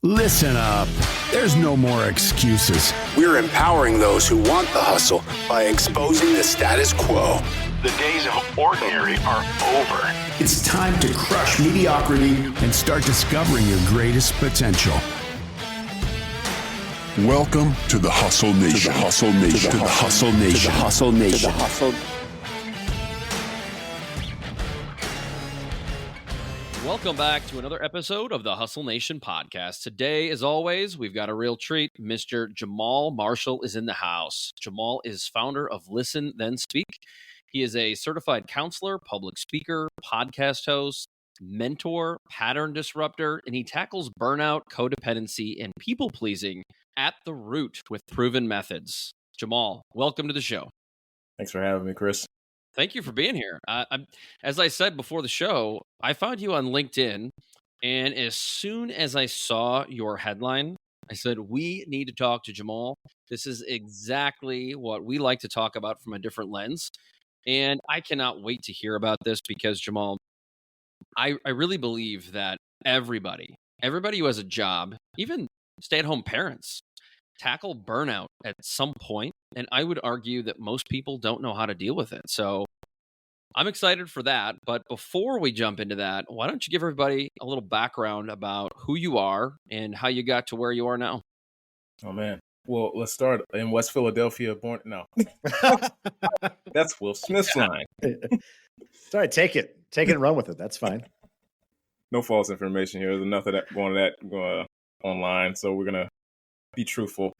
Listen up. There's no more excuses. We're empowering those who want the hustle by exposing the status quo. The days of ordinary are over. It's time to crush mediocrity and start discovering your greatest potential. Welcome to the Hustle Nation. To the Hustle Nation. To the Hustle Nation. To the Hustle Nation. To the Hustle. Welcome back to another episode of the Hustle Nation podcast. Today, as always, we've got a real treat. Mr. Jahmaal Marshall is in the house. Jahmaal is founder of Listen, Then Speak. He is a certified counselor, public speaker, podcast host, mentor, pattern disruptor, and he tackles burnout, codependency, and people-pleasing at the root with proven methods. Jahmaal, welcome to the show. Thanks for having me, Chris. Thank you for being here. As I said before the show, I found you on LinkedIn, and as soon as I saw your headline, I said, we need to talk to Jahmaal. This is exactly what we like to talk about from a different lens, and I cannot wait to hear about this because, Jahmaal, I really believe that everybody who has a job, even stay-at-home parents, tackle burnout at some point, and I would argue that most people don't know how to deal with it. So I'm excited for that. But before we jump into that, why don't you give everybody a little background about who you are and how you got to where you are now? Oh, man. Well, let's start in West Philadelphia. No. That's Will Smith's line. Sorry, take it and run with it. That's fine. No false information here. There's enough of that going online. So we're going to be truthful.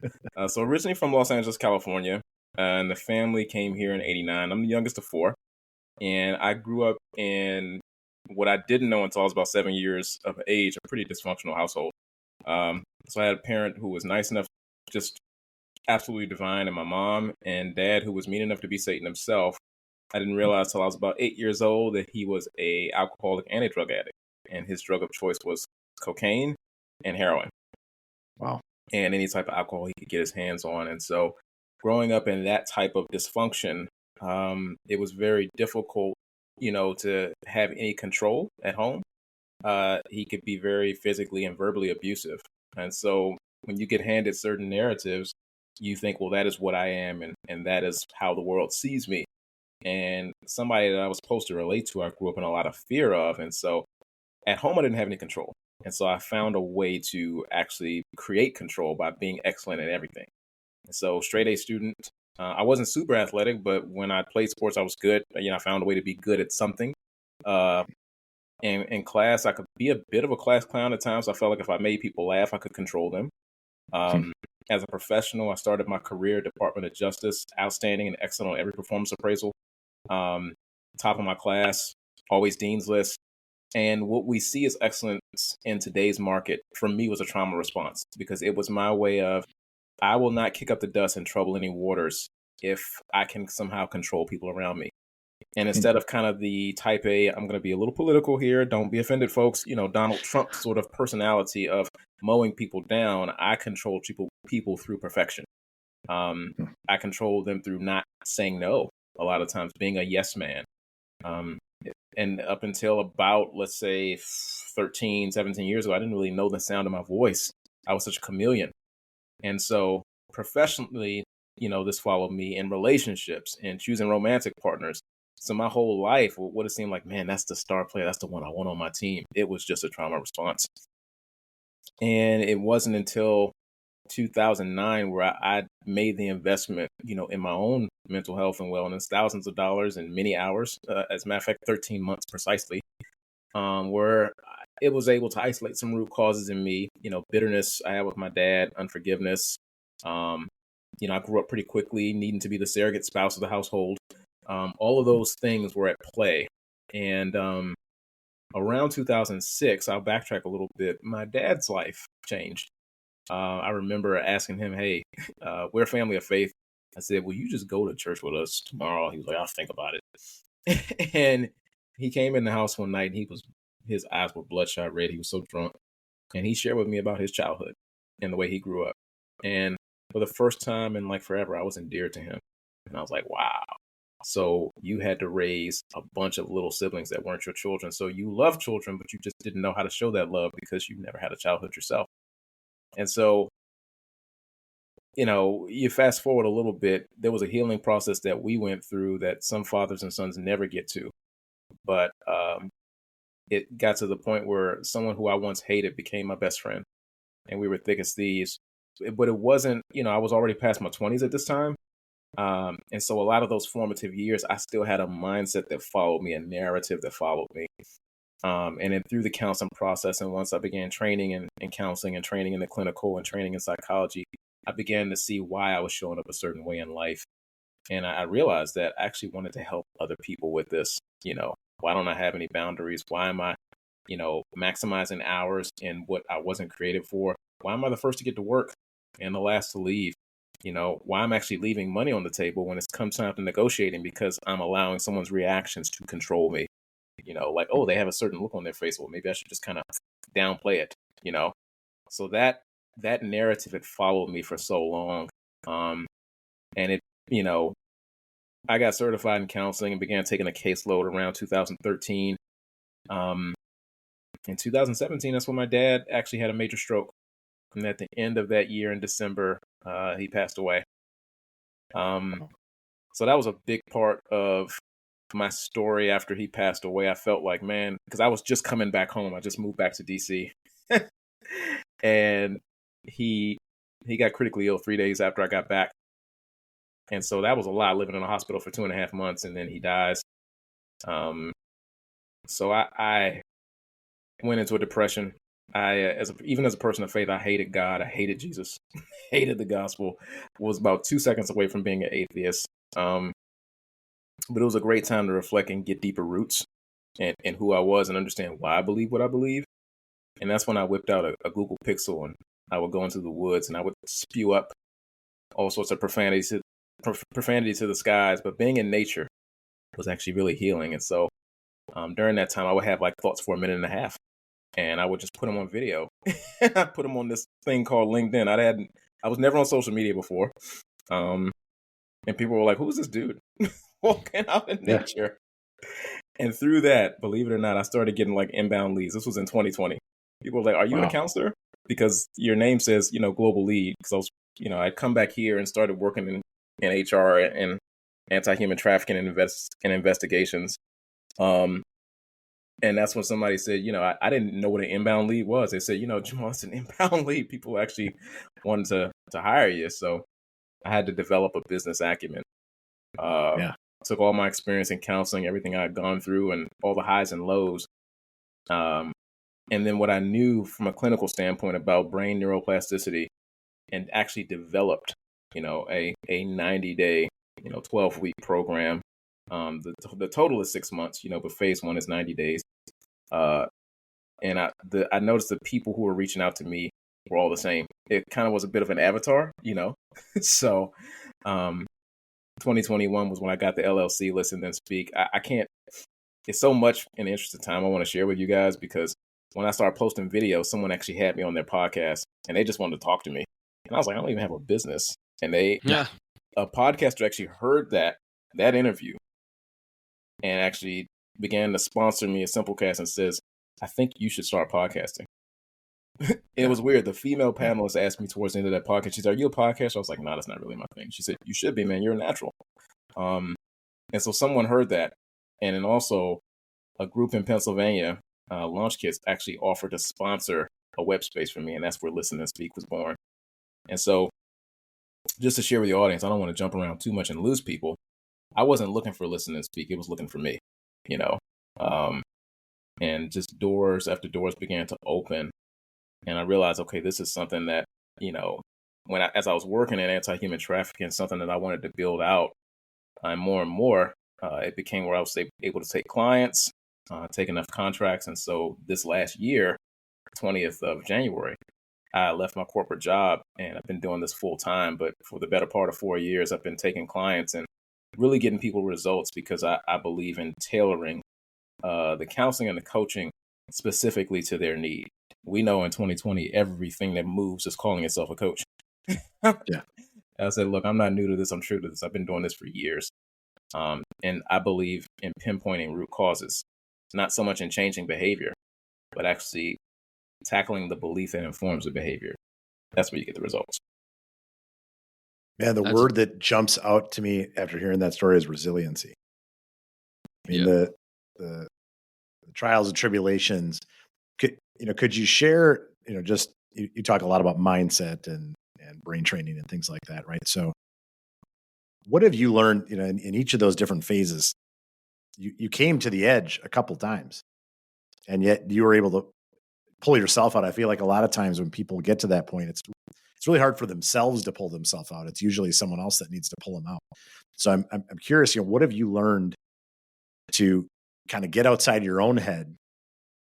So originally from Los Angeles, California, and the family came here in '89. I'm the youngest of four, and I grew up in what I didn't know until I was about 7 years of age, a pretty dysfunctional household. So I had a parent who was nice enough, just absolutely divine, and my mom and dad who was mean enough to be Satan himself. I didn't realize till I was about 8 years old that he was a alcoholic and a drug addict, and his drug of choice was cocaine and heroin. Wow. And any type of alcohol he could get his hands on. And so growing up in that type of dysfunction, it was very difficult, to have any control at home. He could be very physically and verbally abusive. And so when you get handed certain narratives, you think, well, that is what I am. And that is how the world sees me. And somebody that I was supposed to relate to, I grew up in a lot of fear of. And so at home, I didn't have any control. And so I found a way to actually create control by being excellent at everything. And so straight A student, I wasn't super athletic, but when I played sports, I was good. I found a way to be good at something. And in class, I could be a bit of a class clown at times. I felt like if I made people laugh, I could control them. As a professional, I started my career at Department of Justice, outstanding and excellent on every performance appraisal. Top of my class, always dean's list. And what we see as excellence in today's market, for me, was a trauma response, because it was my way of, I will not kick up the dust and trouble any waters if I can somehow control people around me. And instead of kind of the type A, I'm going to be a little political here, don't be offended, folks, Donald Trump sort of personality of mowing people down, I control people through perfection. I control them through not saying no, a lot of times being a yes man. And up until about, let's say, 13, 17 years ago, I didn't really know the sound of my voice. I was such a chameleon. And so professionally, this followed me in relationships and choosing romantic partners. So my whole life would have seemed like, man, that's the star player. That's the one I want on my team. It was just a trauma response. And it wasn't until 2009 where I made the investment, in my own mental health and wellness, thousands of dollars and many hours, as a matter of fact, 13 months precisely, where it was able to isolate some root causes in me, bitterness I had with my dad, unforgiveness. I grew up pretty quickly, needing to be the surrogate spouse of the household. All of those things were at play. And around 2006, I'll backtrack a little bit, my dad's life changed. I remember asking him, hey, we're a family of faith. I said, will you just go to church with us tomorrow? He was like, I'll think about it. And he came in the house one night and his eyes were bloodshot red. He was so drunk. And he shared with me about his childhood and the way he grew up. And for the first time in like forever, I was endeared to him. And I was like, wow. So you had to raise a bunch of little siblings that weren't your children. So you love children, but you just didn't know how to show that love because you never had a childhood yourself. And so, you fast forward a little bit, there was a healing process that we went through that some fathers and sons never get to. But it got to the point where someone who I once hated became my best friend, and we were thick as thieves. But it wasn't, I was already past my 20s at this time. And so a lot of those formative years, I still had a mindset that followed me, a narrative that followed me. And then through the counseling process, and once I began training in counseling and training in the clinical and training in psychology, I began to see why I was showing up a certain way in life. And I realized that I actually wanted to help other people with this. Why don't I have any boundaries? Why am I, maximizing hours in what I wasn't created for? Why am I the first to get to work and the last to leave? Why I'm actually leaving money on the table when it's come time to negotiating, because I'm allowing someone's reactions to control me. Like, oh, they have a certain look on their face. Well, maybe I should just kind of downplay it, So that narrative had followed me for so long. And it, I got certified in counseling and began taking a caseload around 2013. In 2017, that's when my dad actually had a major stroke. And at the end of that year in December, he passed away. So that was a big part of my story after he passed away. I felt like, man, because I was just coming back home. I just moved back to DC. And he got critically ill 3 days after I got back. And so that was a lot, living in a hospital for 2.5 months, and then he dies. So I went into a depression. Even as a person of faith, I hated God. I hated Jesus. Hated the gospel. Was about 2 seconds away from being an atheist. But it was a great time to reflect and get deeper roots and who I was and understand why I believe what I believe. And that's when I whipped out a Google Pixel, and I would go into the woods and I would spew up all sorts of profanity to the skies. But being in nature was actually really healing. And so during that time, I would have like thoughts for a minute and a half, and I would just put them on video. I put them on this thing called LinkedIn. I was never on social media before. And people were like, who's this dude walking out in nature? And through that, believe it or not, I started getting like inbound leads. This was in 2020. People were like, are you a counselor? Because your name says, global lead. Because I was, I'd come back here and started working in HR and anti-human trafficking and investigations. And that's when somebody said, I didn't know what an inbound lead was. They said, Jahmaal, it's an inbound lead. People actually wanted to hire you. So I had to develop a business acumen. Took all my experience in counseling, everything I had gone through, and all the highs and lows. And then what I knew from a clinical standpoint about brain neuroplasticity, and actually developed, a 90-day, 12-week program. The total is 6 months, but phase 1 is 90 days. And I noticed the people who were reaching out to me were all the same. It kind of was a bit of an avatar, So 2021 was when I got the LLC Listen Then Speak. I can't, it's so much in the interest of time I want to share with you guys, because when I started posting videos, someone actually had me on their podcast and they just wanted to talk to me. And I was like, I don't even have a business. And a podcaster actually heard that interview and actually began to sponsor me a Simplecast and says, I think you should start podcasting. It was weird. The female panelist asked me towards the end of that podcast, she said, are you a podcaster? I was like, no, that's not really my thing. She said, you should be, man. You're a natural. And so someone heard that. And then also a group in Pennsylvania, Launch Kits, actually offered to sponsor a web space for me. And that's where Listen and Speak was born. And so just to share with the audience, I don't want to jump around too much and lose people. I wasn't looking for Listen and Speak. It was looking for me, and just doors after doors began to open. And I realized, okay, this is something that, as I was working in anti-human trafficking, something that I wanted to build out. And more, it became where I was able to take clients, take enough contracts. And so this last year, 20th of January, I left my corporate job and I've been doing this full time. But for the better part of 4 years, I've been taking clients and really getting people results, because I believe in tailoring the counseling and the coaching specifically to their need. We know in 2020, everything that moves is calling itself a coach. Yeah. I said, look, I'm not new to this. I'm true to this. I've been doing this for years. And I believe in pinpointing root causes, not so much in changing behavior, but actually tackling the belief that informs the behavior. that's where you get the results. Man, the word that jumps out to me after hearing that story is resiliency. I mean, the trials and tribulations. Could you share? Just you talk a lot about mindset and brain training and things like that, right? So, what have you learned? In each of those different phases, you came to the edge a couple times, and yet you were able to pull yourself out. I feel like a lot of times when people get to that point, it's really hard for themselves to pull themselves out. It's usually someone else that needs to pull them out. So I'm curious, what have you learned to kind of get outside your own head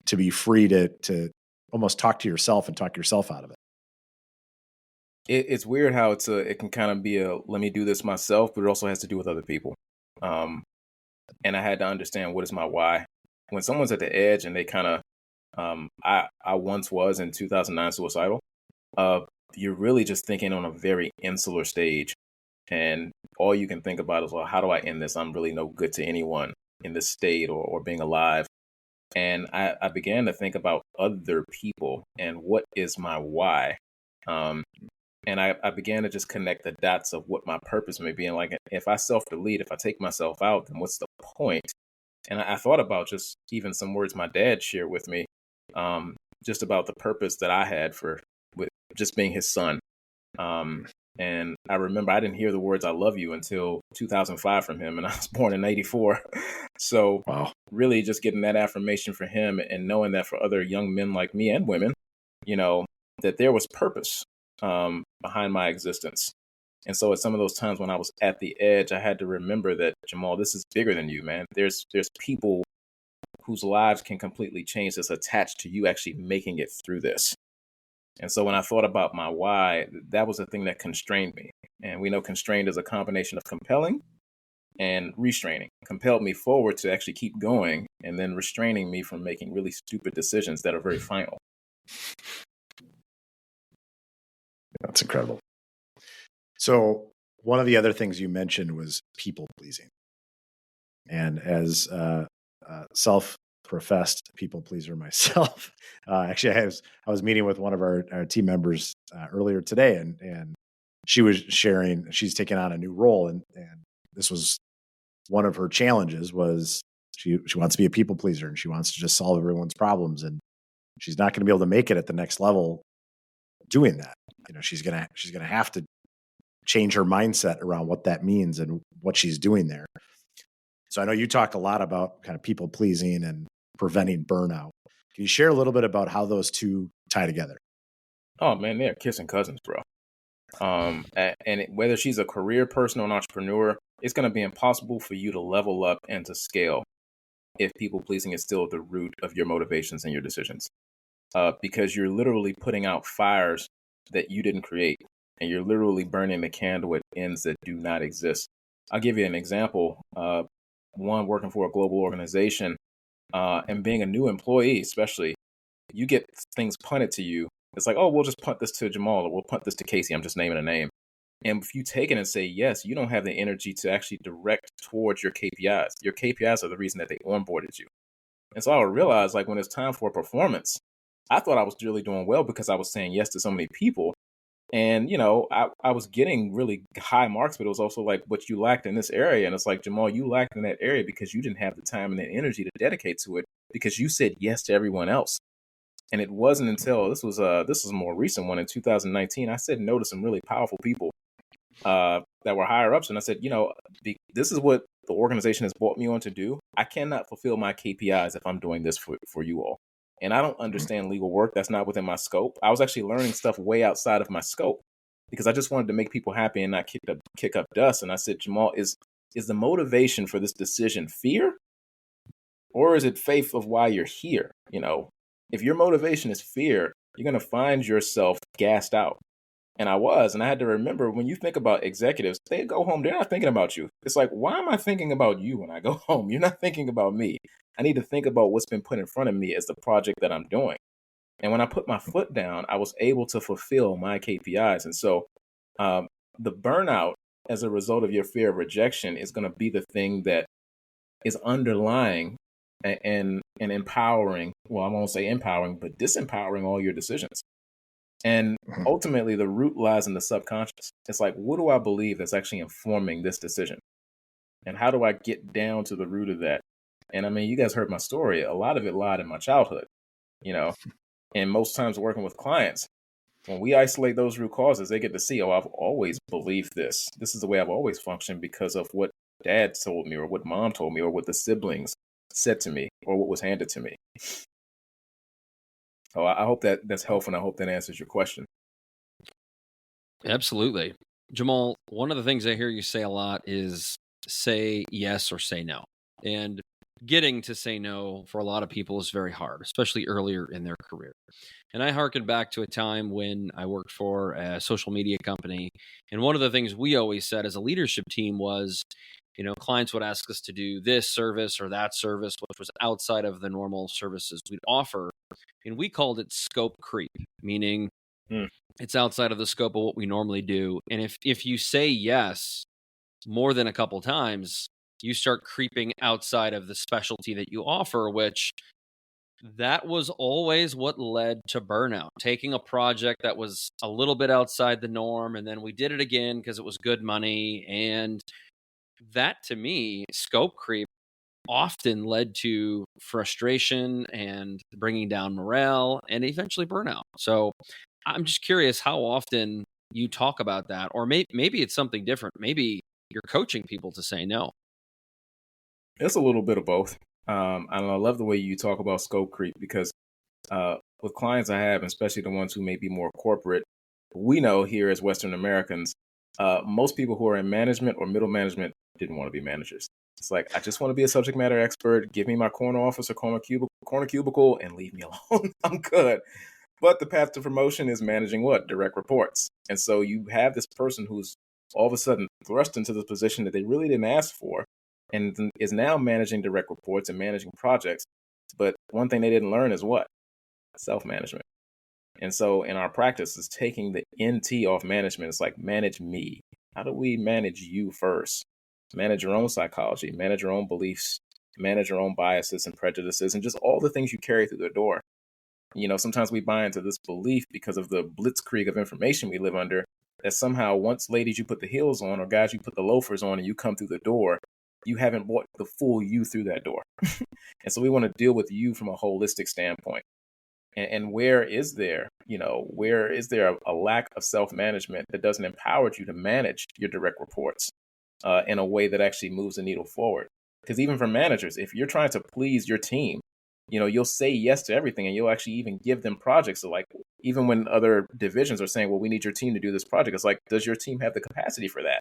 to be free to almost talk to yourself and talk yourself out of it? It's weird how it can kind of be let me do this myself, but it also has to do with other people. And I had to understand, what is my why? When someone's at the edge and they kind of, I once was in 2009 suicidal, you're really just thinking on a very insular stage. And all you can think about is, well, how do I end this? I'm really no good to anyone in this state or being alive. And I began to think about other people and what is my why. And I began to just connect the dots of what my purpose may be. And like, if I self-delete, if I take myself out, then what's the point? And I thought about just even some words my dad shared with me, just about the purpose that I had with just being his son. And I remember I didn't hear the words "I love you" until 2005 from him, and I was born in '84. So Wow. Really just getting that affirmation for him and knowing that for other young men like me and women, that there was purpose behind my existence. And so at some of those times when I was at the edge, I had to remember that, Jahmaal, this is bigger than you, man. There's people whose lives can completely change that's attached to you actually making it through this. And so when I thought about my why, that was the thing that constrained me. And we know constrained is a combination of compelling and restraining. Compelled me forward to actually keep going, and then restraining me from making really stupid decisions that are very final. That's incredible. So one of the other things you mentioned was people pleasing. And as a self-professed people pleaser myself, actually I was meeting with one of our team members earlier today, and she was sharing, she's taken on a new role, and this was one of her challenges was she wants to be a people pleaser, and she wants to just solve everyone's problems, and she's not going to be able to make it at the next level doing that. She's gonna have to change her mindset around what that means and what she's doing there. So I know you talk a lot about kind of people pleasing and preventing burnout. Can you share a little bit about how those two tie together? Oh man, they're kissing cousins, bro. Whether she's a career person or an entrepreneur, it's going to be impossible for you to level up and to scale if people pleasing is still the root of your motivations and your decisions. Because you're literally putting out fires that you didn't create, and you're literally burning the candle at ends that do not exist. I'll give you an example. One, working for a global organization, and being a new employee, especially, you get things punted to you. It's like, oh, we'll just punt this to Jahmaal, or we'll punt this to Casey. I'm just naming a name. And if you take it and say yes, you don't have the energy to actually direct towards your KPIs. Your KPIs are the reason that they onboarded you. And so I would realize, like, when it's time for a performance, I thought I was really doing well because I was saying yes to so many people. And, I was getting really high marks, but it was also like, what you lacked in this area. And it's like, Jahmaal, you lacked in that area because you didn't have the time and the energy to dedicate to it because you said yes to everyone else. And it wasn't until this was a more recent one in 2019, I said no to some really powerful people that were higher ups. And I said, this is what the organization has brought me on to do. I cannot fulfill my KPIs if I'm doing this for you all. And I don't understand legal work. That's not within my scope. I was actually learning stuff way outside of my scope because I just wanted to make people happy and not kick up dust. And I said, Jahmaal, is the motivation for this decision fear? Or is it faith of why you're here? If your motivation is fear, you're going to find yourself gassed out. And I had to remember, when you think about executives, they go home, they're not thinking about you. It's like, why am I thinking about you when I go home? You're not thinking about me. I need to think about what's been put in front of me as the project that I'm doing. And when I put my foot down, I was able to fulfill my KPIs. And so the burnout as a result of your fear of rejection is going to be the thing that is underlying and empowering. Well, I won't say empowering, but disempowering all your decisions. And ultimately, the root lies in the subconscious. It's like, what do I believe that's actually informing this decision? And how do I get down to the root of that? And I mean, you guys heard my story. A lot of it lied in my childhood, you know, and most times working with clients, when we isolate those root causes, they get to see, oh, I've always believed this. This is the way I've always functioned because of what dad told me or what mom told me or what the siblings said to me or what was handed to me. So I hope that's helpful, and I hope that answers your question. Absolutely. Jahmaal, one of the things I hear you say a lot is say yes or say no. And getting to say no for a lot of people is very hard, especially earlier in their career. And I harken back to a time when I worked for a social media company. And one of the things we always said as a leadership team was, clients would ask us to do this service or that service, which was outside of the normal services we'd offer. And we called it scope creep, meaning it's outside of the scope of what we normally do. And if you say yes more than a couple times, you start creeping outside of the specialty that you offer, which that was always what led to burnout. Taking a project that was a little bit outside the norm, and then we did it again because it was good money. And that, to me, scope creep often led to frustration and bringing down morale and eventually burnout. So I'm just curious how often you talk about that, or maybe it's something different. Maybe you're coaching people to say no. It's a little bit of both. And I love the way you talk about scope creep because with clients I have, especially the ones who may be more corporate, we know here as Western Americans, most people who are in management or middle management didn't want to be managers. It's like, I just want to be a subject matter expert. Give me my corner office or corner cubicle and leave me alone. I'm good. But the path to promotion is managing what? Direct reports. And so you have this person who's all of a sudden thrust into the position that they really didn't ask for and is now managing direct reports and managing projects. But one thing they didn't learn is what? Self-management. And so in our practice is taking the NT off management. It's like, manage me. How do we manage you first? Manage your own psychology, manage your own beliefs, manage your own biases and prejudices, and just all the things you carry through the door. Sometimes we buy into this belief because of the blitzkrieg of information we live under, that somehow once, ladies, you put the heels on, or guys, you put the loafers on and you come through the door, you haven't brought the full you through that door. And so we want to deal with you from a holistic standpoint. And where is there a lack of self-management that doesn't empower you to manage your direct reports in a way that actually moves the needle forward? Because even for managers, if you're trying to please your team, you'll say yes to everything, and you'll actually even give them projects. So like, even when other divisions are saying, well, we need your team to do this project, it's like, does your team have the capacity for that?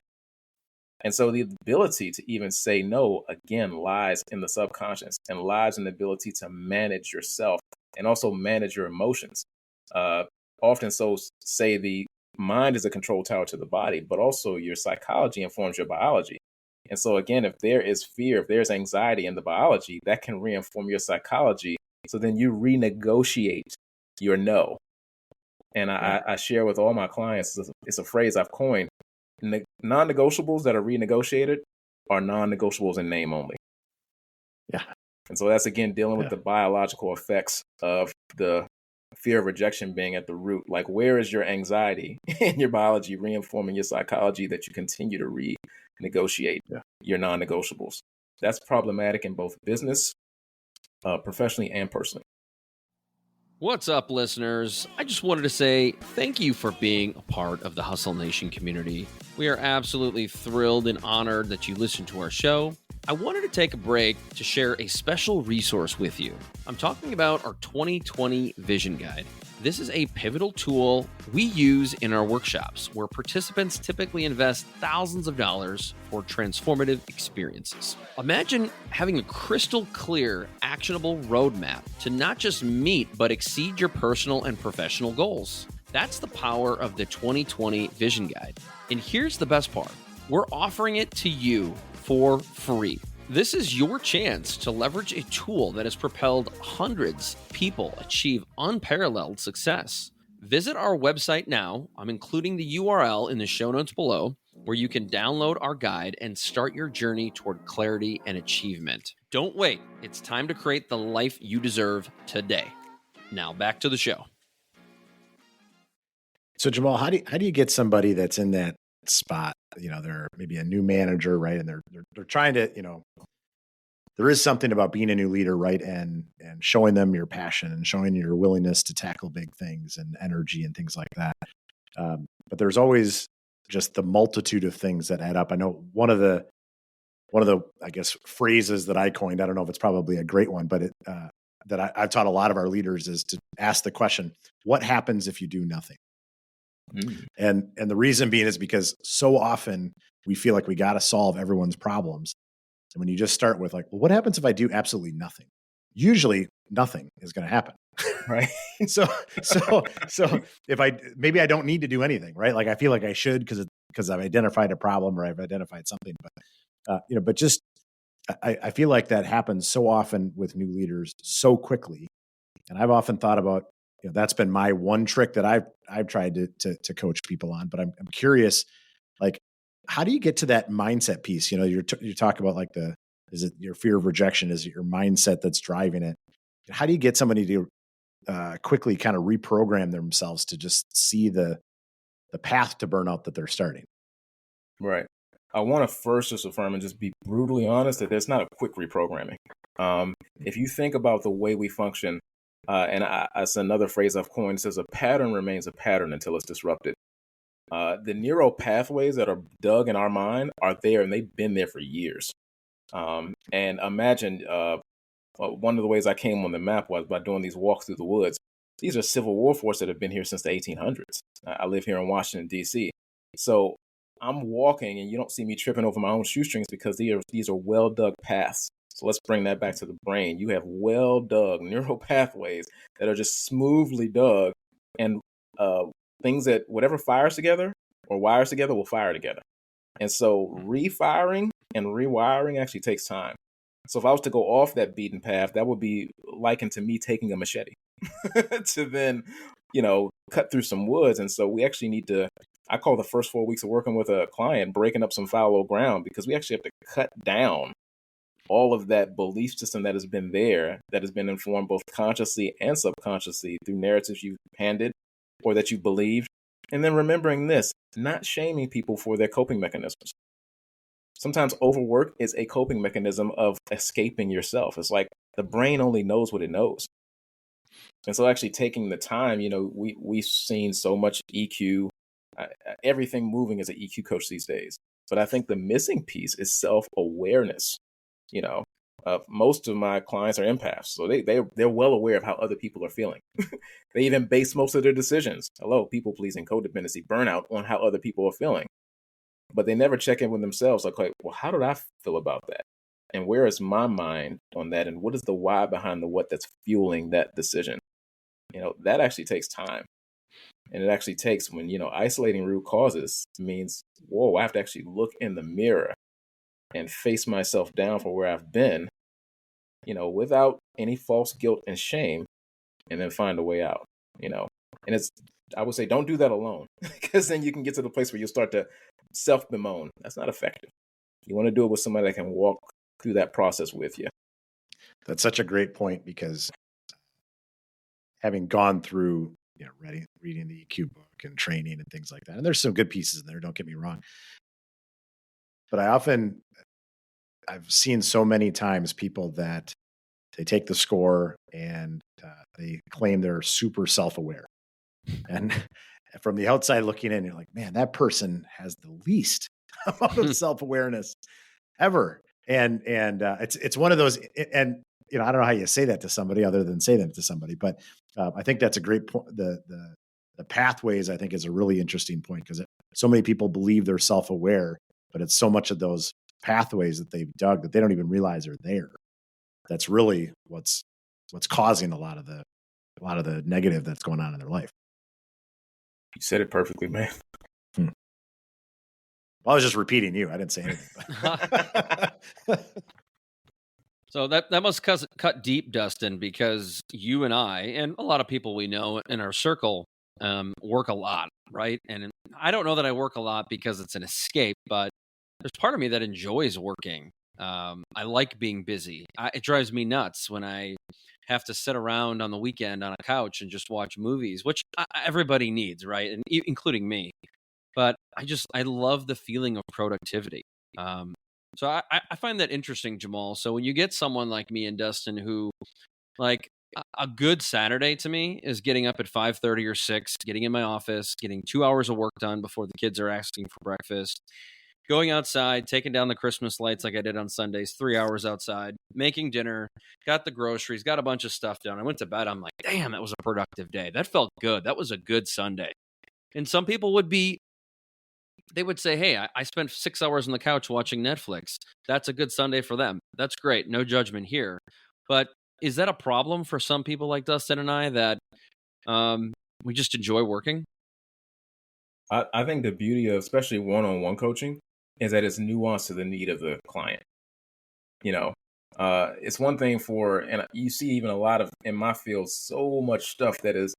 And so the ability to even say no, again, lies in the subconscious and lies in the ability to manage yourself and also manage your emotions. Often so say the mind is a control tower to the body, but also your psychology informs your biology. And so again, if there is fear, if there's anxiety in the biology, that can reinform your psychology. So then you renegotiate your no. And I share with all my clients, it's a phrase I've coined. Non-negotiables that are renegotiated are non-negotiables in name only. Yeah. And so that's, again, dealing with the biological effects of the fear of rejection being at the root. Like, where is your anxiety in your biology reinforming your psychology that you continue to renegotiate your non-negotiables? That's problematic in both business, professionally, and personally. What's up, listeners? I just wanted to say thank you for being a part of the Hustle Nation community. We are absolutely thrilled and honored that you listen to our show. I wanted to take a break to share a special resource with you. I'm talking about our 2020 Vision Guide. This is a pivotal tool we use in our workshops where participants typically invest thousands of dollars for transformative experiences. Imagine having a crystal clear, actionable roadmap to not just meet but exceed your personal and professional goals. That's the power of the 2020 Vision Guide. And here's the best part. We're offering it to you for free. This is your chance to leverage a tool that has propelled hundreds of people achieve unparalleled success. Visit our website now. I'm including the URL in the show notes below, where you can download our guide and start your journey toward clarity and achievement. Don't wait. It's time to create the life you deserve today. Now back to the show. So Jamal, how do you get somebody that's in that spot? They're maybe a new manager, right? And they're trying to, there is something about being a new leader, right? And showing them your passion and showing your willingness to tackle big things and energy and things like that. But there's always just the multitude of things that add up. I know one of the I guess phrases that I coined, I don't know if it's probably a great one, but I've taught a lot of our leaders is to ask the question, what happens if you do nothing? And the reason being is because so often we feel like we got to solve everyone's problems. And when you just start with like, well, what happens if I do absolutely nothing? Usually nothing is going to happen. Right. So if maybe I don't need to do anything, right? Like I feel like I should because I've identified a problem or I've identified something, but just I feel like that happens so often with new leaders so quickly. And I've often thought about, that's been my one trick that I've tried to coach people on, but I'm curious, like, how do you get to that mindset piece? You talk about like is it your fear of rejection? Is it your mindset that's driving it? How do you get somebody to quickly kind of reprogram themselves to just see the path to burnout that they're starting? Right. I want to first just affirm and just be brutally honest that there's not a quick reprogramming. If you think about the way we function, and that's another phrase I've coined, says a pattern remains a pattern until it's disrupted. The neural pathways that are dug in our mind are there, and they've been there for years. And imagine one of the ways I came on the map was by doing these walks through the woods. These are Civil War forts that have been here since the 1800s. I live here in Washington, D.C. So I'm walking, and you don't see me tripping over my own shoestrings because these are well-dug paths. So let's bring that back to the brain. You have well-dug neural pathways that are just smoothly dug, and things that whatever fires together or wires together will fire together. And so refiring and rewiring actually takes time. So if I was to go off that beaten path, that would be likened to me taking a machete to then, cut through some woods. And so we actually need to, I call the first 4 weeks of working with a client breaking up some fallow ground, because we actually have to cut down all of that belief system that has been there, that has been informed both consciously and subconsciously through narratives you've handed or that you believed. And then remembering this, not shaming people for their coping mechanisms. Sometimes overwork is a coping mechanism of escaping yourself. It's like the brain only knows what it knows. And so actually taking the time, we've seen so much EQ, everything moving as an EQ coach these days. But I think the missing piece is self-awareness. Most of my clients are empaths, so they're well aware of how other people are feeling. They even base most of their decisions, people pleasing, codependency, burnout, on how other people are feeling. But they never check in with themselves, like, well, how did I feel about that? And where is my mind on that? And what is the why behind the what that's fueling that decision? That actually takes time. And it actually takes when, isolating root causes means, whoa, I have to actually look in the mirror and face myself down for where I've been, without any false guilt and shame, and then find a way out, And I would say, don't do that alone, because then you can get to the place where you'll start to self-bemoan. That's not effective. You want to do it with somebody that can walk through that process with you. That's such a great point, because having gone through, reading the EQ book and training and things like that, and there's some good pieces in there, don't get me wrong. But I've seen so many times people that they take the score and they claim they're super self-aware. And from the outside looking in, you're like, man, that person has the least amount of self-awareness ever. And it's one of those, and I don't know how you say that to somebody other than say that to somebody, but I think that's a great point. The pathways, I think, is a really interesting point, because so many people believe they're self-aware, but it's so much of those pathways that they've dug that they don't even realize are there. That's really what's causing a lot of the negative that's going on in their life. You said it perfectly, man. Well, I was just repeating you. I didn't say anything. So that must cut deep, Dustin, because you and I, and a lot of people we know in our circle, work a lot, right? And I don't know that I work a lot because it's an escape, but there's part of me that enjoys working. I like being busy. It drives me nuts when I have to sit around on the weekend on a couch and just watch movies, which everybody needs, right? And including me. But I love the feeling of productivity. So I find that interesting, Jahmaal. So when you get someone like me and Dustin who, like, a good Saturday to me is getting up at 5:30 or 6, getting in my office, getting 2 hours of work done before the kids are asking for breakfast, going outside, taking down the Christmas lights like I did on Sundays, 3 hours outside, making dinner, got the groceries, got a bunch of stuff done. I went to bed. I'm like, damn, that was a productive day. That felt good. That was a good Sunday. And some people they would say, hey, I spent 6 hours on the couch watching Netflix. That's a good Sunday for them. That's great. No judgment here. But is that a problem for some people like Dustin and I that we just enjoy working? I think the beauty of especially one-on-one coaching is that it's nuanced to the need of the client. It's one thing and you see even a lot of, in my field, so much stuff that is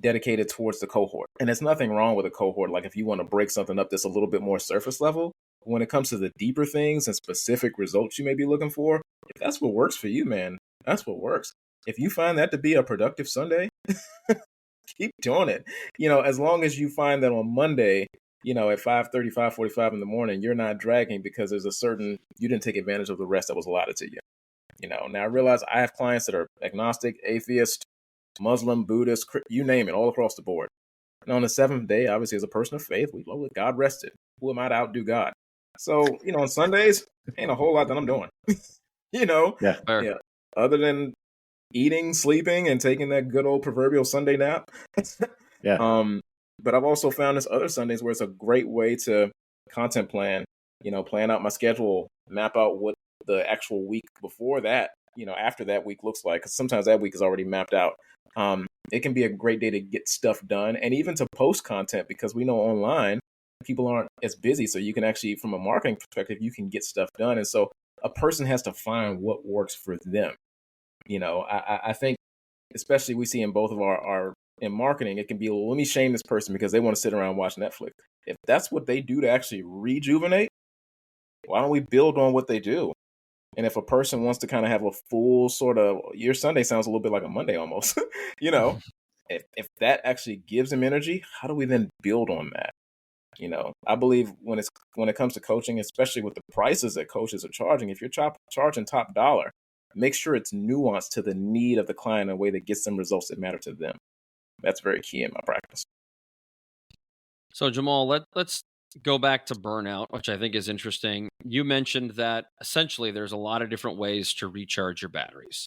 dedicated towards the cohort. And there's nothing wrong with a cohort. Like if you want to break something up that's a little bit more surface level, when it comes to the deeper things and specific results you may be looking for, if that's what works for you, man, that's what works. If you find that to be a productive Sunday, keep doing it. As long as you find that on Monday, at 5:30, 5:45 in the morning, you're not dragging because there's you didn't take advantage of the rest that was allotted to you. Now I realize I have clients that are agnostic, atheist, Muslim, Buddhist, you name it, all across the board. And on the seventh day, obviously, as a person of faith, we know that God rested. Who am I to outdo God? So, on Sundays, ain't a whole lot that I'm doing. Yeah. Other than eating, sleeping, and taking that good old proverbial Sunday nap. Yeah. But I've also found this other Sundays where it's a great way to content plan, plan out my schedule, map out what the actual week before that, after that week looks like, because sometimes that week is already mapped out. It can be a great day to get stuff done and even to post content, because we know online people aren't as busy. So you can actually, from a marketing perspective, you can get stuff done. And so a person has to find what works for them. I think, especially we see in both of our in marketing, it can be, let me shame this person because they want to sit around and watch Netflix. If that's what they do to actually rejuvenate, why don't we build on what they do? And if a person wants to kind of have a full sort of, your Sunday sounds a little bit like a Monday almost, if that actually gives them energy, how do we then build on that? I believe when it comes to coaching, especially with the prices that coaches are charging, if you're charging top dollar, make sure it's nuanced to the need of the client in a way that gets them results that matter to them. That's very key in my practice. So Jahmaal, let's go back to burnout, which I think is interesting. You mentioned that essentially there's a lot of different ways to recharge your batteries.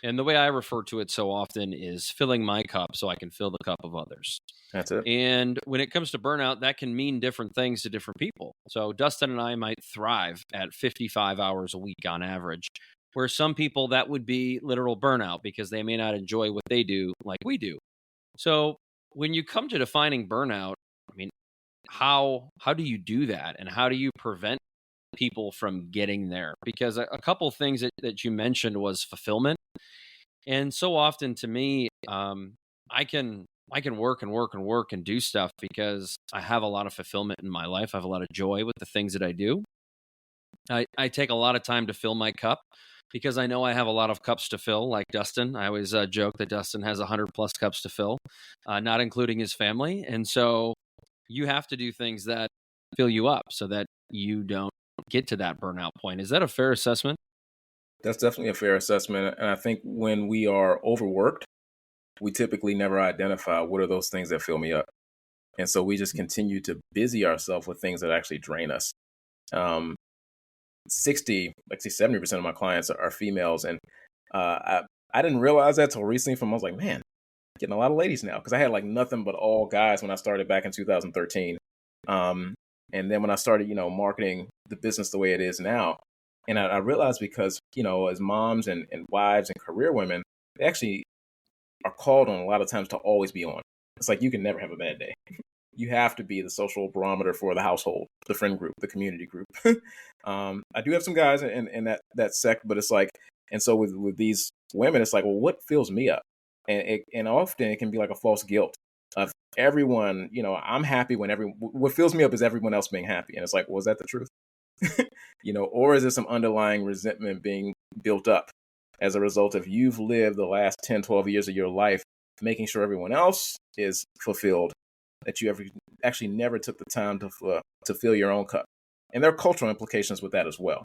And the way I refer to it so often is filling my cup so I can fill the cup of others. That's it. And when it comes to burnout, that can mean different things to different people. So Dustin and I might thrive at 55 hours a week on average, where some people that would be literal burnout because they may not enjoy what they do like we do. So when you come to defining burnout, I mean, how do you do that? And how do you prevent people from getting there? Because a couple things that you mentioned was fulfillment. And so often to me, I can work and work and work and do stuff because I have a lot of fulfillment in my life. I have a lot of joy with the things that I do. I take a lot of time to fill my cup because I know I have a lot of cups to fill, like Dustin. I always joke that Dustin has 100 plus cups to fill, not including his family. And so you have to do things that fill you up so that you don't get to that burnout point. Is that a fair assessment? That's definitely a fair assessment. And I think when we are overworked, we typically never identify what are those things that fill me up. And so we just continue to busy ourselves with things that actually drain us. 70% of my clients are females. And I didn't realize that till recently. I was like, man, getting a lot of ladies now, because I had like nothing but all guys when I started back in 2013. And then when I started, marketing the business the way it is now, and I realized because, as moms and wives and career women, they actually are called on a lot of times to always be on. It's like you can never have a bad day. You have to be the social barometer for the household, the friend group, the community group. I do have some guys in that sect, but it's like, and so with these women, it's like, well, what fills me up? And often it can be like a false guilt of everyone, I'm happy when what fills me up is everyone else being happy. And it's like, well, is that the truth? Or is there some underlying resentment being built up as a result of you've lived the last 10, 12 years of your life making sure everyone else is fulfilled, that you actually never took the time to fill your own cup. And there are cultural implications with that as well,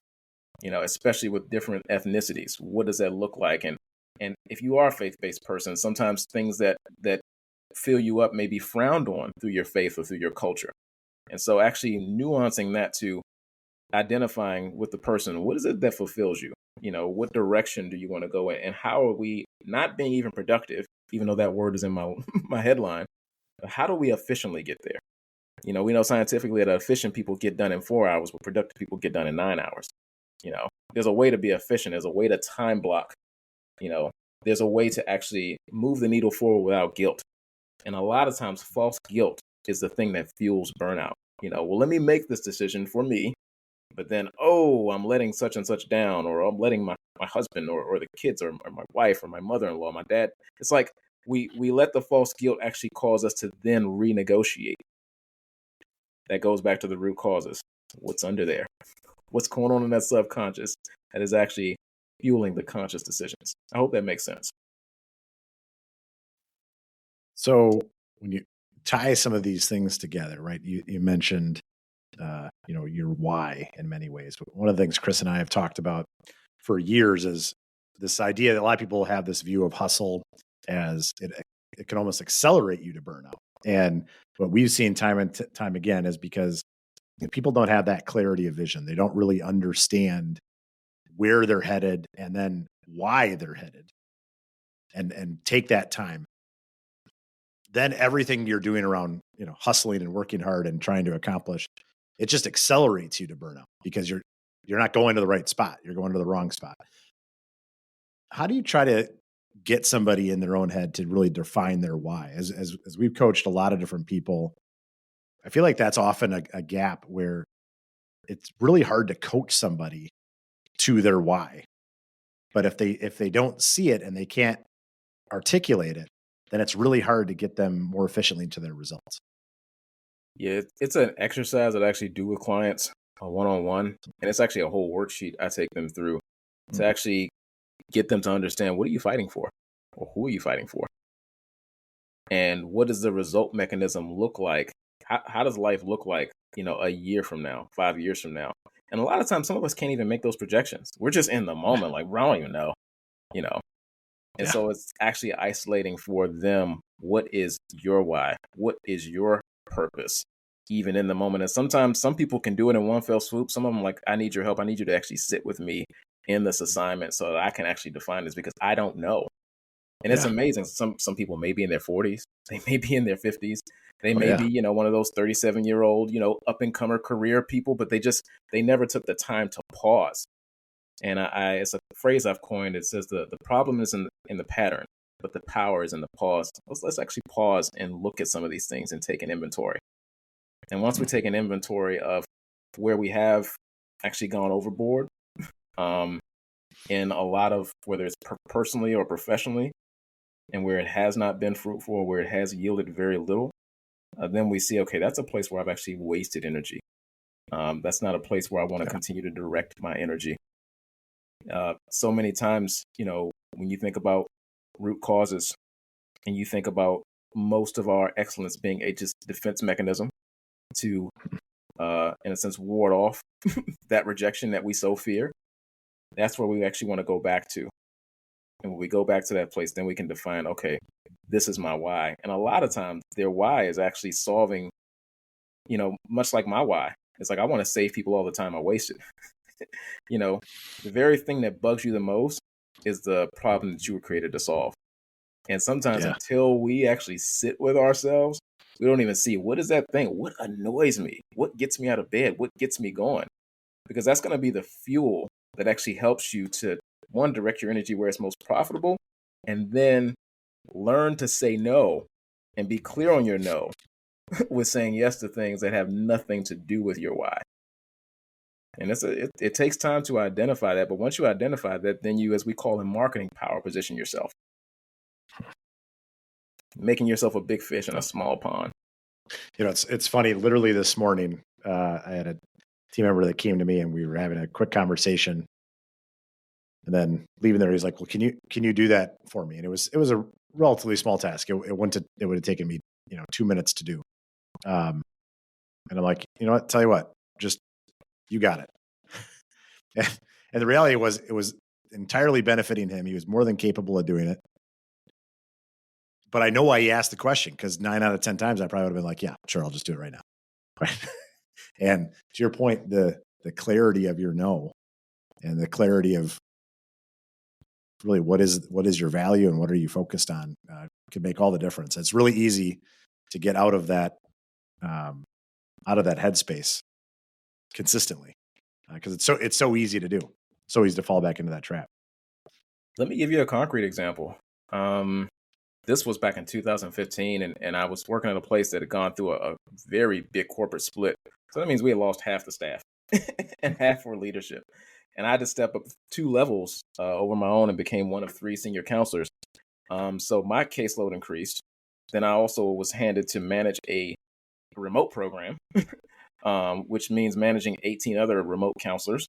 especially with different ethnicities. What does that look like? And if you are a faith-based person, sometimes things that fill you up may be frowned on through your faith or through your culture. And so actually nuancing that to identifying with the person, what is it that fulfills you? What direction do you want to go in? And how are we not being even productive, even though that word is in my my headline, but how do we efficiently get there? We know scientifically that efficient people get done in 4 hours, but productive people get done in 9 hours. There's a way to be efficient. There's a way to time block. There's a way to actually move the needle forward without guilt. And a lot of times false guilt is the thing that fuels burnout. Well, let me make this decision for me, but then, I'm letting such and such down, or I'm letting my husband or the kids or my wife or my mother-in-law, my dad. It's like we let the false guilt actually cause us to then renegotiate. That goes back to the root causes. What's under there? What's going on in that subconscious that is actually fueling the conscious decisions? I hope that makes sense. So when you tie some of these things together, right? You mentioned, your why in many ways. One of the things Chris and I have talked about for years is this idea that a lot of people have this view of hustle as it can almost accelerate you to burnout. And what we've seen time and time again is because people don't have that clarity of vision. They don't really understand where they're headed and then why they're headed, and take that time. Then everything you're doing around, hustling and working hard and trying to accomplish, it just accelerates you to burnout because you're not going to the right spot. You're going to the wrong spot. How do you try to get somebody in their own head to really define their why? As we've coached a lot of different people, I feel like that's often a gap where it's really hard to coach somebody to their why. But if they don't see it and they can't articulate it, then it's really hard to get them more efficiently to their results. Yeah, it's an exercise that I actually do with clients one-on-one. And it's actually a whole worksheet I take them through to actually get them to understand, what are you fighting for? Or who are you fighting for? And what does the result mechanism look like? How does life look like, a year from now, 5 years from now? And a lot of times, some of us can't even make those projections. We're just in the moment, like, I don't even know, And so it's actually isolating for them. What is your why? What is your purpose, even in the moment? And sometimes some people can do it in one fell swoop. Some of them, like, I need your help. I need you to actually sit with me in this assignment so that I can actually define this, because I don't know. And it's amazing. Some people may be in their 40s. They may be in their 50s. They may be, one of those 37-year-old, up-and-comer career people, but they never took the time to pause. And it's a phrase I've coined. It says the problem is in the pattern, but the power is in the pause. Let's actually pause and look at some of these things and take an inventory. And once we take an inventory of where we have actually gone overboard, in a lot of, whether it's personally or professionally, and where it has not been fruitful, or where it has yielded very little, then we see, okay, that's a place where I've actually wasted energy. That's not a place where I want to continue to direct my energy. So many times, when you think about root causes and you think about most of our excellence being a just defense mechanism to, in a sense, ward off that rejection that we so fear, that's where we actually want to go back to. And when we go back to that place, then we can define, okay, this is my why. And a lot of times their why is actually solving, much like my why. It's like, I want to save people all the time I wasted. The very thing that bugs you the most is the problem that you were created to solve. And sometimes until we actually sit with ourselves, we don't even see, what is that thing? What annoys me? What gets me out of bed? What gets me going? Because that's going to be the fuel that actually helps you to, one, direct your energy where it's most profitable, and then learn to say no and be clear on your no with saying yes to things that have nothing to do with your why. And it takes time to identify that. But once you identify that, then you, as we call in marketing, power position yourself, making yourself a big fish in a small pond. It's funny. Literally this morning, I had a team member that came to me and we were having a quick conversation. And then leaving there, he's like, well, can you do that for me? And it was a relatively small task. It would have taken me, 2 minutes to do. And I'm like, you know what, tell you what, just, you got it. And the reality was, it was entirely benefiting him. He was more than capable of doing it. But I know why he asked the question, because 9 out of 10 times I probably would have been like, yeah, sure, I'll just do it right now. Right. And to your point, the clarity of your no, and the clarity of really what is your value and what are you focused on, can make all the difference. It's really easy to get out of that headspace consistently, because it's so easy to do, so easy to fall back into that trap. Let me give you a concrete example. This was back in 2015, and I was working at a place that had gone through a very big corporate split. So that means we had lost half the staff and half were leadership. And I had to step up 2 levels over my own and became one of 3 senior counselors. So my caseload increased. Then I also was handed to manage a remote program, which means managing 18 other remote counselors,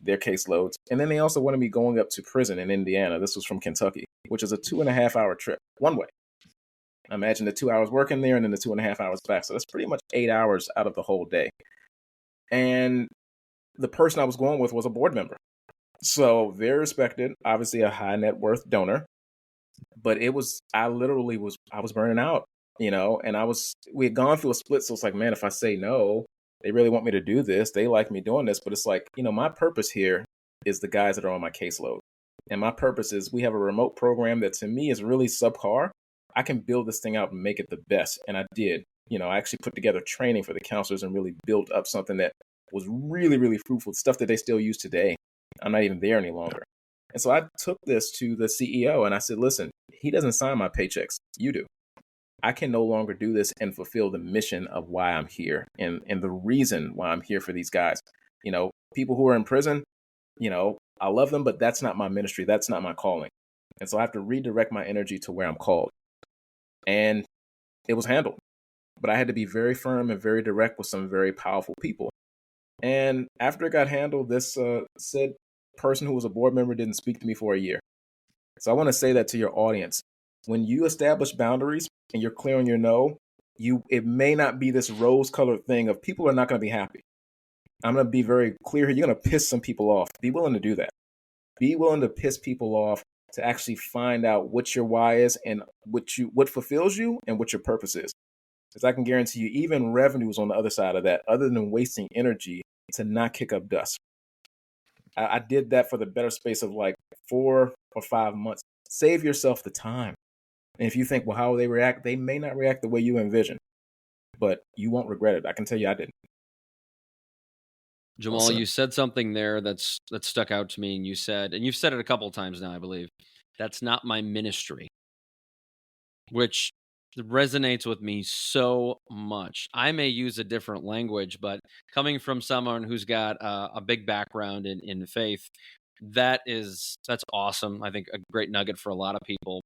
their caseloads. And then they also wanted me going up to prison in Indiana. This was from Kentucky, which is a 2.5-hour trip one way. Imagine the 2 hours working there and then the 2.5 hours back. So that's pretty much 8 hours out of the whole day. And the person I was going with was a board member. So very respected, obviously a high net worth donor. But I was burning out, and we had gone through a split. So it's like, man, if I say no, they really want me to do this. They like me doing this. But it's like, my purpose here is the guys that are on my caseload. And my purpose is, we have a remote program that to me is really subpar. I can build this thing out and make it the best. And I did. I actually put together training for the counselors and really built up something that was really, really fruitful, stuff that they still use today. I'm not even there any longer. And so I took this to the CEO and I said, listen, he doesn't sign my paychecks. You do. I can no longer do this and fulfill the mission of why I'm here and the reason why I'm here for these guys. People who are in prison, I love them, but that's not my ministry. That's not my calling. And so I have to redirect my energy to where I'm called. And it was handled. But I had to be very firm and very direct with some very powerful people. And after it got handled, this said person who was a board member didn't speak to me for a year. So I want to say that to your audience. When you establish boundaries and you're clear on your no, it may not be this rose-colored thing of people are not going to be happy. I'm going to be very clear here. You're going to piss some people off. Be willing to do that. Be willing to piss people off to actually find out what your why is and what fulfills you and what your purpose is. Because I can guarantee you, even revenues on the other side of that, other than wasting energy to not kick up dust. I did that for the better space of like 4 or 5 months. Save yourself the time. And if you think, well, how will they react? They may not react the way you envision, but you won't regret it. I can tell you I didn't. Jahmaal, Awesome. You said something there that stuck out to me, and you've said it a couple of times now, I believe, that's not my ministry, which resonates with me so much. I may use a different language, but coming from someone who's got a big background in faith, that's awesome. I think a great nugget for a lot of people.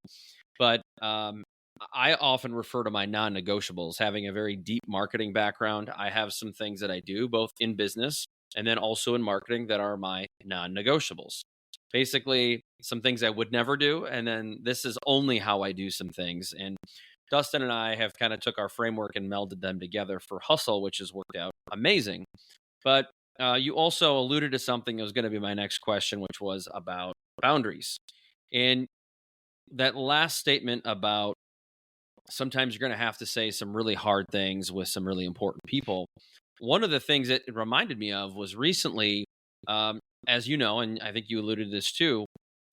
But I often refer to my non-negotiables. Having a very deep marketing background, I have some things that I do both in business and then also in marketing that are my non-negotiables. Basically, some things I would never do, and then this is only how I do some things. And Dustin and I have kind of took our framework and melded them together for Hustle, which has worked out amazing. But you also alluded to something that was going to be my next question, which was about boundaries. And that last statement about sometimes you're going to have to say some really hard things with some really important people. One of the things that it reminded me of was recently, as you know, and I think you alluded to this too,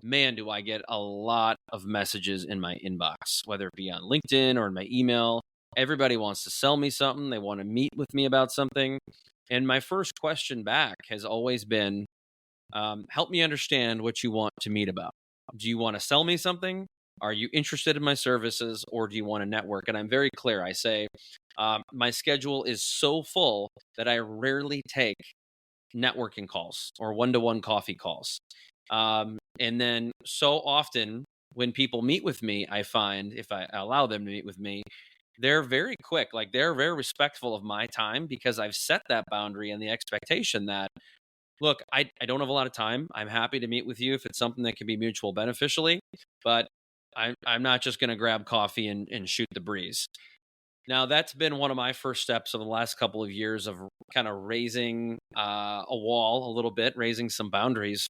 man, do I get a lot of messages in my inbox, whether it be on LinkedIn or in my email. Everybody wants to sell me something. They want to meet with me about something. And my first question back has always been, help me understand what you want to meet about. Do you want to sell me something? Are you interested in my services, or do you want to network? And I'm very clear. I say, my schedule is so full that I rarely take networking calls or one-to-one coffee calls. And then so often when people meet with me, I find if I allow them to meet with me, they're very quick. Like, they're very respectful of my time because I've set that boundary and the expectation that Look, I don't have a lot of time. I'm happy to meet with you if it's something that can be mutual beneficially, but I'm not just going to grab coffee and shoot the breeze. Now, that's been one of my first steps of the last couple of years of kind of raising a wall a little bit, raising some boundaries.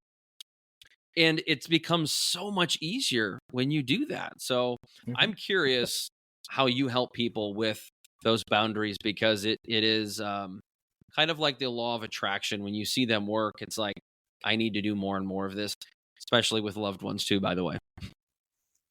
And it's become so much easier when you do that. So Mhm. I'm curious how you help people with those boundaries, because it is kind of like the law of attraction. When you see them work, it's like, I need to do more and more of this, especially with loved ones too, by the way.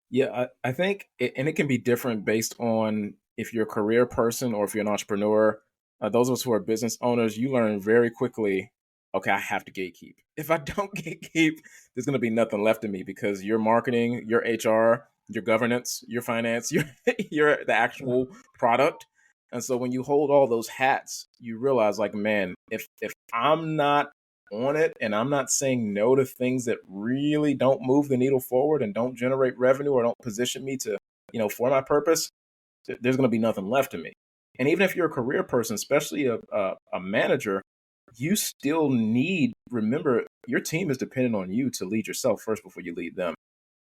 Yeah, I think, and it can be different based on if you're a career person or if you're an entrepreneur. Those of us who are business owners, you learn very quickly, okay, I have to gatekeep. If I don't gatekeep, there's going to be nothing left of me because your marketing, your HR, your governance, your finance, your the actual product. And so when you hold all those hats, you realize like, man, if I'm not on it and I'm not saying no to things that really don't move the needle forward and don't generate revenue or don't position me to, for my purpose, there's going to be nothing left of me. And even if you're a career person, especially a manager, you still remember, your team is dependent on you to lead yourself first before you lead them.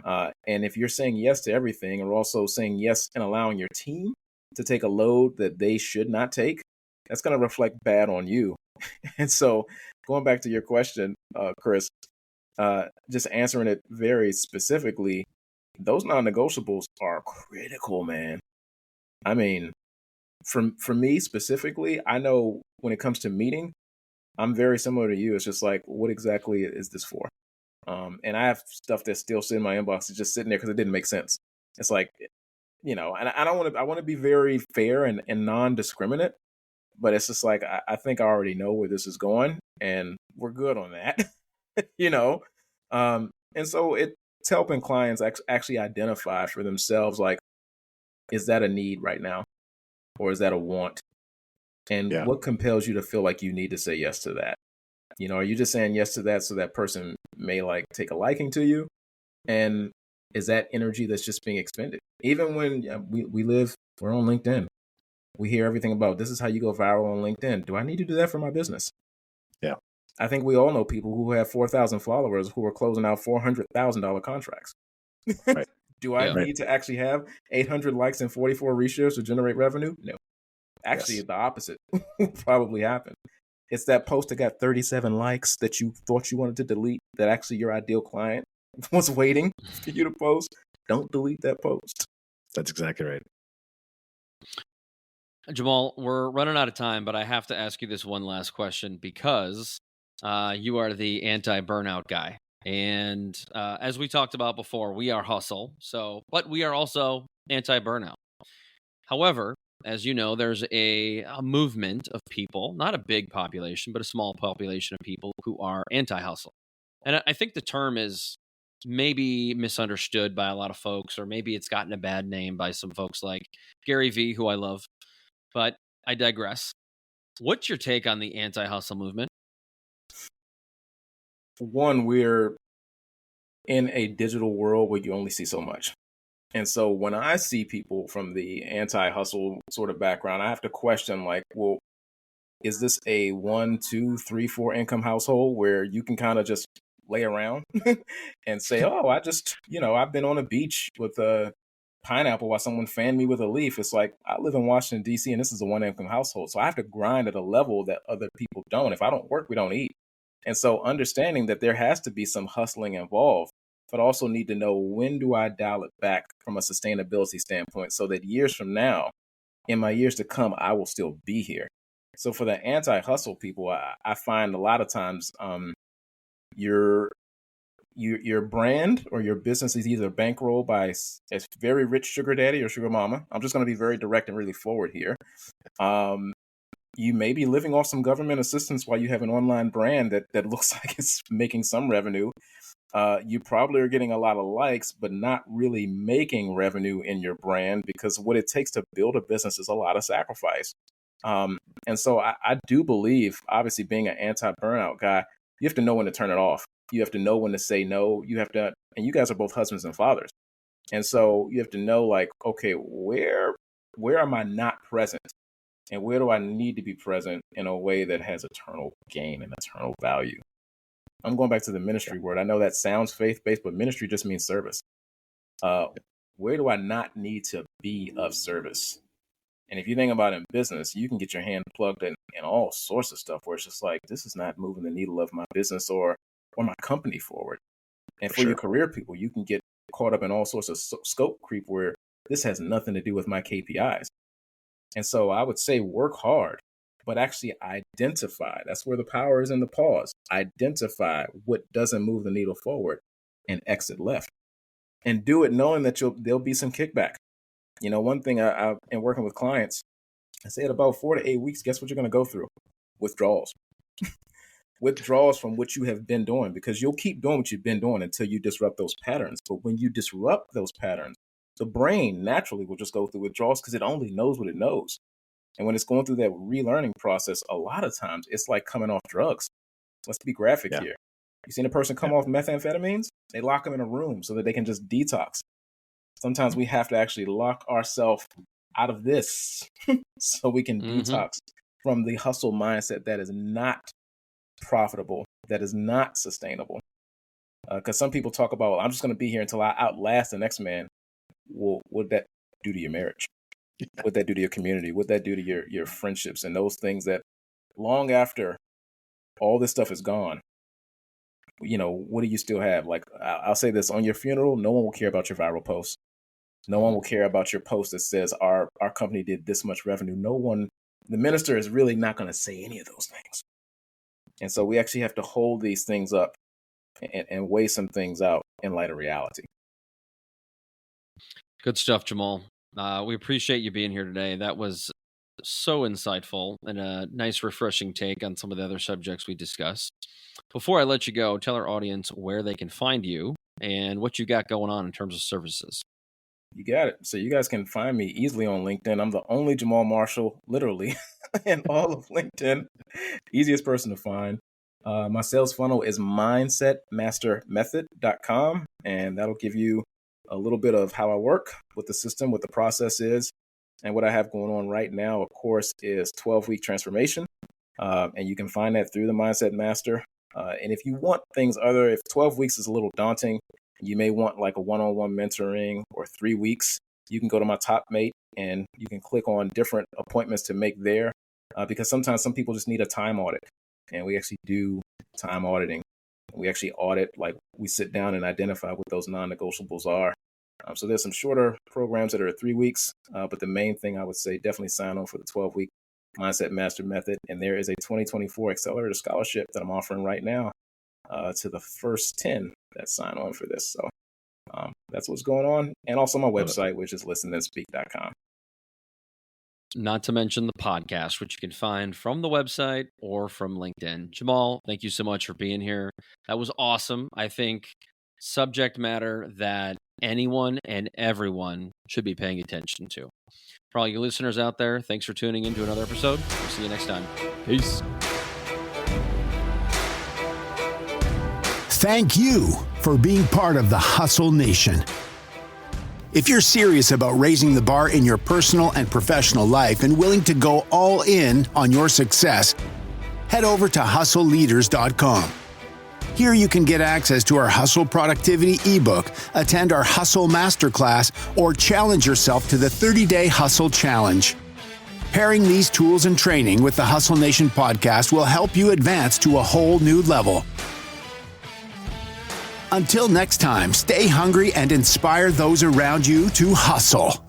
And if you're saying yes to everything and also saying yes and allowing your team to take a load that they should not take, that's going to reflect bad on you. And so going back to your question, Chris, just answering it very specifically, those non-negotiables are critical, man. I mean, for me specifically, I know when it comes to meeting, I'm very similar to you. It's just like, what exactly is this for? And I have stuff that's still sitting in my inbox. It's just sitting there because it didn't make sense. It's like, and I don't want to. I want to be very fair and non-discriminate, but it's just like I think I already know where this is going, and we're good on that. you know, and so it's helping clients actually identify for themselves, like, is that a need right now, or is that a want? And Yeah. what compels you to feel like you need to say yes to that? Are you just saying yes to that so that person may like take a liking to you? And is that energy that's just being expended? Even when we're on LinkedIn, we hear everything about this is how you go viral on LinkedIn. Do I need to do that for my business? Yeah. I think we all know people who have 4,000 followers who are closing out $400,000 contracts. Right. Do I Yeah. need to actually have 800 likes and 44 reshares to generate revenue? No. Actually, Yes. the opposite will probably happen. It's that post that got 37 likes that you thought you wanted to delete that actually your ideal client was waiting for you to post. Don't delete that post. That's exactly right. Jahmaal, we're running out of time, but I have to ask you this one last question, because you are the anti-burnout guy. And as we talked about before, we are hustle. But we are also anti-burnout. However, as you know, there's a movement of people, not a big population, but a small population of people who are anti-hustle. And I think the term is maybe misunderstood by a lot of folks, or maybe it's gotten a bad name by some folks like Gary Vee, who I love. But I digress. What's your take on the anti-hustle movement? One, we're in a digital world where you only see so much. And so when I see people from the anti-hustle sort of background, I have to question, like, well, is this a 1, 2, 3, 4 income household where you can kind of just lay around and say, oh, I've been on a beach with a pineapple while someone fanned me with a leaf. It's like, I live in Washington, D.C., and this is a 1 income household. So I have to grind at a level that other people don't. If I don't work, we don't eat. And so understanding that there has to be some hustling involved, but also need to know, when do I dial it back from a sustainability standpoint so that years from now, in my years to come, I will still be here. So for the anti-hustle people, I find a lot of times your brand or your business is either bankrolled by a very rich sugar daddy or sugar mama. I'm just going to be very direct and really forward here. You may be living off some government assistance while you have an online brand that looks like it's making some revenue. You probably are getting a lot of likes, but not really making revenue in your brand, because what it takes to build a business is a lot of sacrifice. And so I do believe, obviously, being an anti-burnout guy, you have to know when to turn it off. You have to know when to say no. You have to, and you guys are both husbands and fathers. And so you have to know, like, okay, where am I not present? And where do I need to be present in a way that has eternal gain and eternal value? I'm going back to the ministry word. I know that sounds faith-based, but ministry just means service. Where do I not need to be of service? And if you think about it in business, you can get your hand plugged in all sorts of stuff where it's just like, this is not moving the needle of my business or my company forward. And for your career people, you can get caught up in all sorts of scope creep where this has nothing to do with my KPIs. And so I would say work hard, but actually identify. That's where the power is in the pause. Identify what doesn't move the needle forward and exit left. And do it knowing that there'll be some kickback. You know, one thing I've been working with clients, I say at about 4 to 8 weeks, guess what you're going to go through? Withdrawals. Withdrawals from what you have been doing, because you'll keep doing what you've been doing until you disrupt those patterns. But when you disrupt those patterns, the brain naturally will just go through withdrawals because it only knows what it knows. And when it's going through that relearning process, a lot of times it's like coming off drugs. Let's be graphic here. You seen a person come off methamphetamines? They lock them in a room so that they can just detox. Sometimes we have to actually lock ourselves out of this so we can detox from the hustle mindset that is not profitable, that is not sustainable. Because some people talk about, well, I'm just going to be here until I outlast the next man. Well, what'd that do to your marriage? What'd that do to your community? What'd that do to your friendships and those things that long after all this stuff is gone, you know, what do you still have? Like, I'll say this, on your funeral, no one will care about your viral post. No one will care about your post that says our company did this much revenue. No one, the minister is really not going to say any of those things. And so we actually have to hold these things up and weigh some things out in light of reality. Good stuff, Jahmaal. We appreciate you being here today. That was so insightful and a nice, refreshing take on some of the other subjects we discussed. Before I let you go, tell our audience where they can find you and what you got going on in terms of services. You got it. So you guys can find me easily on LinkedIn. I'm the only Jahmaal Marshall, literally, in all of LinkedIn. Easiest person to find. My sales funnel is mindsetmastermethod.com, and that'll give you a little bit of how I work with the system, what the process is, and what I have going on right now, of course, is 12-week transformation. And you can find that through the Mindset Master. And if you want things if 12 weeks is a little daunting, you may want like a one-on-one mentoring or 3 weeks, you can go to my top mate and you can click on different appointments to make there. Because sometimes some people just need a time audit, and we actually do time auditing. We actually audit, like we sit down and identify what those non-negotiables are. So there's some shorter programs that are 3 weeks, but the main thing I would say, definitely sign on for the 12-week Mindset Master Method. And there is a 2024 Accelerator Scholarship that I'm offering right now to the first 10 that sign on for this. So that's what's going on. And also my website, which is listenandspeak.com. Not to mention the podcast, which you can find from the website or from LinkedIn. Jahmaal, thank you so much for being here. That was awesome. I think subject matter that anyone and everyone should be paying attention to. For all you listeners out there, thanks for tuning in to another episode. We'll see you next time. Peace. Thank you for being part of the Hustle Nation. If you're serious about raising the bar in your personal and professional life and willing to go all in on your success, head over to hustleleaders.com. Here you can get access to our Hustle Productivity ebook, attend our Hustle Masterclass, or challenge yourself to the 30-day Hustle Challenge. Pairing these tools and training with the Hustle Nation podcast will help you advance to a whole new level. Until next time, stay hungry and inspire those around you to hustle.